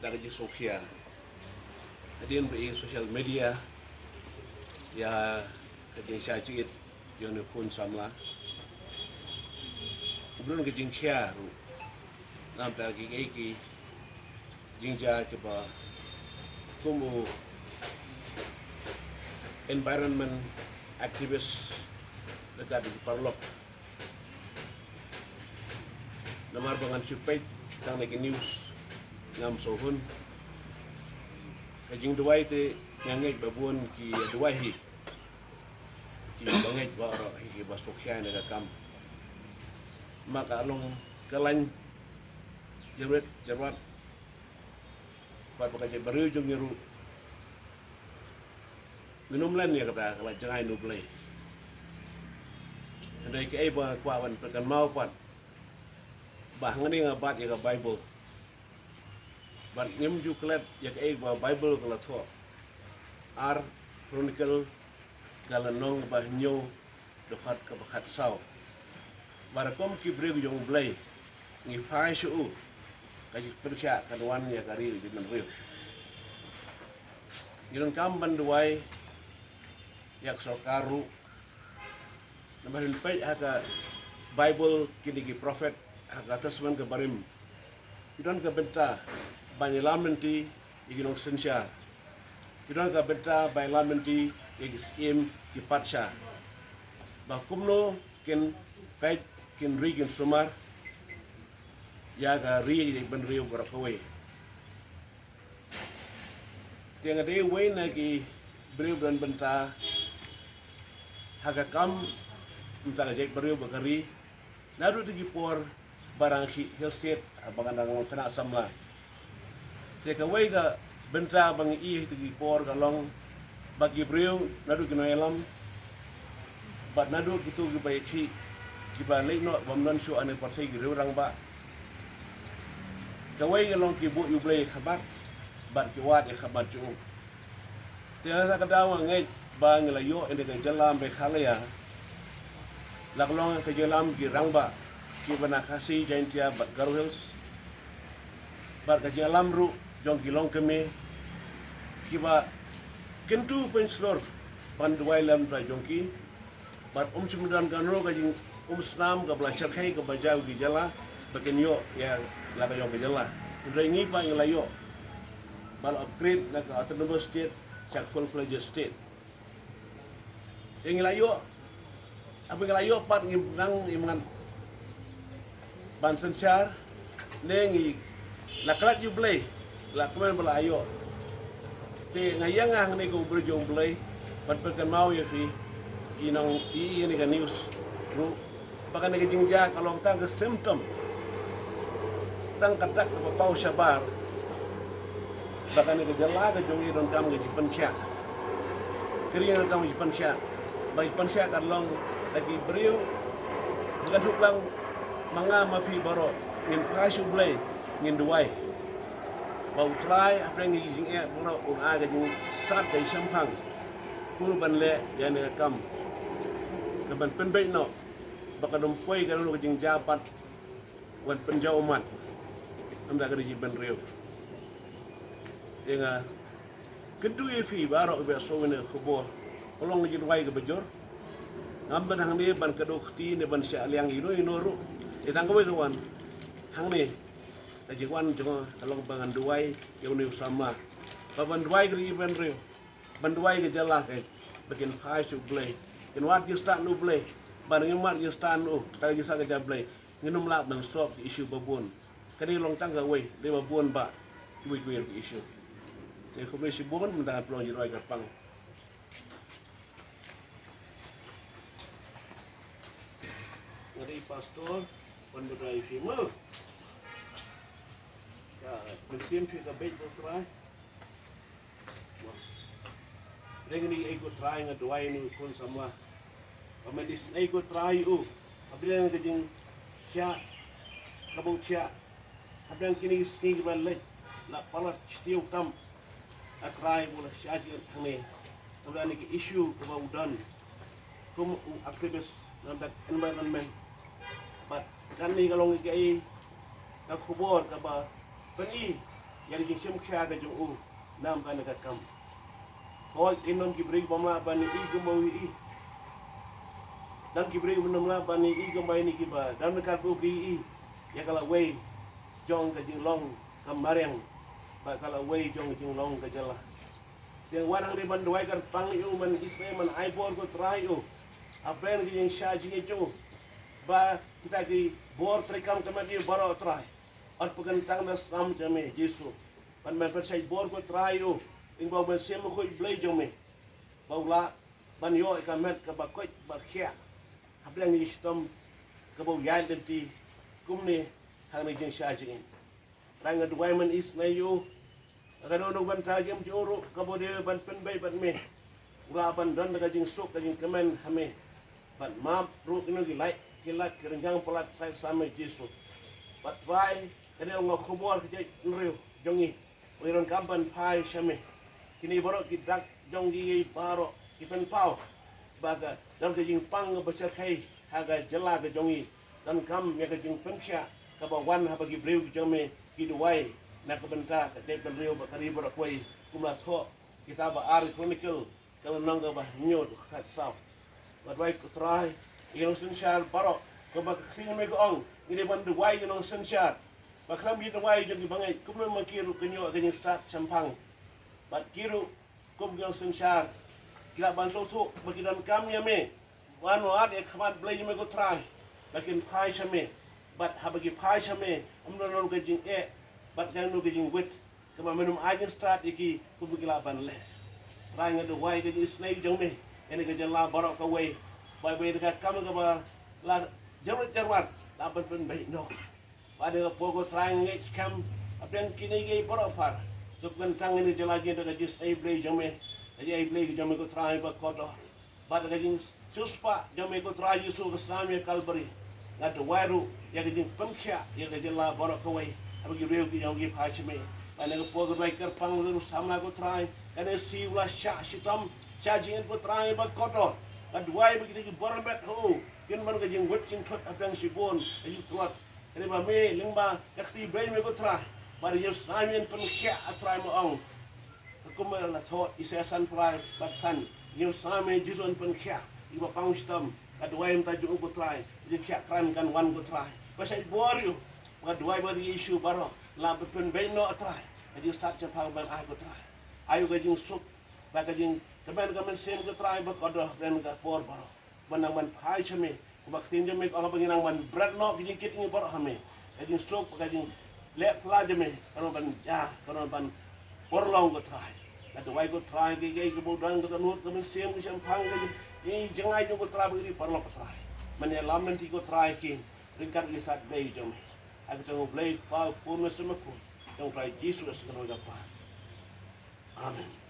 dari sosial. Adin beri sosial media ya kejeng syajit yang pun samla. Belum kejeng kia ru. Nampak gigi jingja coba kumu environment activist dekat di Parlok. Namar bangan supaya tang lagi news ngam sohun. Kajing dua itu nyangai babuan ki dua hi. Ki bangai bawa hi basuk kia ni kam. Maka along kelan jerat buat bekerja baru jom nyeru minum lain ya kata kalau jangan nublai. Andai ke ibu kuawan pekan mau kuat. Bahang ni ngabat ya ke Bible. Bat nyem juklet ya ke ibu Bible kalau tu. Ar Chronicle galanong bahnyo dekat ke bekat sau. Barakom ki bregu jong blai. Ngi fai shu kaji persya kaduan ya kari di menriu. Giron kam banduai yak sokaru namarin pai haka Bible kini ki prophet haka tasman ke barim. Giron ka benta banyalamenti iginong sensya. Giron ka benta banyalamenti igis im ki patsya. Bakumno kin pai kin rigin sumar ya ga ri ben riu berakawai. Tiang ada way lagi beriu dan benta haga kam entah jek beriu bakari nadu tigi por barang hill state abangan nang kena samla. Tiang way ga benta bang i tigi por galong bagi beriu nadu kena elam bat nadu gitu gibai ki giba lei no bamnan su ane partai giru rang ba. Kawai galong ki bu yu blai khabar bat ki wat e khabar ju. Tiada sa kadawa ngai ba ngelayo ende ka jalam be khalaya. Laklong ka jalam ki rangba ki bana khasi jaintia bat Garwells. Bat ka jalam ru jong ki long keme ki ba kentu penslor panduai lam ta jongki bat simdan kanro ka jing snam ka belajar khai ka bajau ki jala bakin yo ya la ka yo ke jala ngi pa ngelayo bal upgrade la ka autonomous state sak full fledged state ngelayo apa ngelayo pat ngi nang iman ban sensar lengi la klat you play la kemen bala ayo te ngayang ang ni ko berjong play pat pekan mau ya fi inang ini kan news ru pakan ni jingja kalau tang ke symptom tang katak ke pau syabar bahkan ke jala ke jongi don kam ke pensya kirian kam ke pensya bai pensya kan long lagi beriu bukan huplang manga mapi baro ngin pasu blay ngin duai bau try apa yang ngijing e boro un aga jing start dari sampang kulu ban le ya ne kam ke ban penbai no baka dom poi kan lu jing japat wan penjau umat anda ka di ban riu denga kedu fi baro be so ne khubo kolong ngi duai ke bejor ngamban hang ni ban kedukti ne ban sia liang ino inoru itang kowe kawan hang ni aji wan jongo kalong bangan duai yang ni sama baban duai ke ban riu ban duai ke jala ke bikin phai su blay kin wat you start nu blay ban ngemat you start nu ta ji sa ke blay nginum la ban sok isu babun kani long tang ka we le babun ba kuwi kuwi isu te ko be si bon menda plong ji duai ka pang ngari pastor pendudai female ya musim fi ka bait bo try dengan ni ikut try nga duai ni kun sama pamedis ikut try abila nga jing sia kabau sia abang kini ski balik la palat stiu kam atrai bola sia ji thane abila ni issue ko udan kum aktivis nampak environment but kan ni kalong ikai nak kubur ka ba pani yang jing sim kya ga jung nam ban ga kam ko inom ki brig bama ban I gumawi I dan ki brig bunam la ban I gumbai ni ki ba dan ka bu ki I ya kala wei jong ga jing long kamareng ba kala wei jong jing long ga jala tiang wanang di ban duai kan pang yu man isne man ai bor ko trai yu aben ki jing sha jing ju ba kita ki bor trekam kama di baro trai at pagan tang na sam jame Yesu pan man persai bor ko trai yu ing ba man sem ko blai jome ba la ban yo ka met ka ba ko ba khia hablang ni stom ka ba yal den ti kumne hang ni jing sha jing rang ga duai man is na yu ka no ban ta jam joro ka bo de ban pen bai ban me ula ban dan ka jing sok ka jing kemen hame ban map ru ino gi lai kilat kerenjang pelat sai sama Yesus bat vai kene ngo khobor ke nriu jongi wiron kampan pai shame kini borok kidak jongi baro kipen pau baga dan ke jing pang baca kai haga jela ke jongi dan kam ya ke jing pensya ka ba wan ha bagi breu jome ki duai na ka benta ka te breu ba kari borok koi kumla tho kita ba ar chronicle ka nang ba nyod ka sao bat vai ku try yang sensyar barok ko ba sing me ko ong ini ban duai yang sensyar ba kram yi duai jogi bangai kumna makiru kenyo ganyi start champang bat kiru kum yang sensyar kila ban so so bagi dan kam ya me wan wat e khamat blai me ko try bakin pai shame bat ha bagi pai shame amno no ke jing e bat jang no ke jing wit kama menum ajin start iki kum kila ban le rang duai ganyi snai jong me ene ke jala barok ka wei bai bai dekat kamu ke ba la jarwat la ban pen bai no pada pogo trang ngej kam apen kini ge parapar tuk ban tang ni jala ge dekat jis ai blai jome ai blai jome ko trai ba kodo ba dekat jin suspa jome ko trai Yesus ke sami kalbari ngad waru ya ge jin pengkya ya ge jala barok ka wei abagi reu ki jong ge phashme pada pogo bai kar pang lu sama ko trai kane si ula sha shitam cha jin ko trai ba kodo aduai begitu ki borambet ho kin man ka jing wet jing thot apang sibon ayu tuat ene ba me lingba yakti brain me ko tra bar yes samin pen khia atrai mo ong ko me la thot isa san prai bat san yu same jison pen khia iba pang stam aduai mta ju ko trai ji khia kran kan wan ko trai pasai bor yu aduai ba di issue baro la pen be no atrai ayu start cha pang ban ai ko trai ayu ka jing sup ba ka jing teman kami sem ke try bak odoh dan ke por baro banang man pai chame bak tin jame ala banginang man bread no ki kit ni baro hame kajing sok kajing le pla jame karo ban ja karo ban por long ke try kat wai ko try ke ke bodan ke nut kami sem ke sem phang ke ni jangai jo ko try bagi por long ke try man ya lam ti ko try ki ringkat ki sat bei jame aku tengok blai pa ko mesem ko tong try Jesus ke no ga pa amen.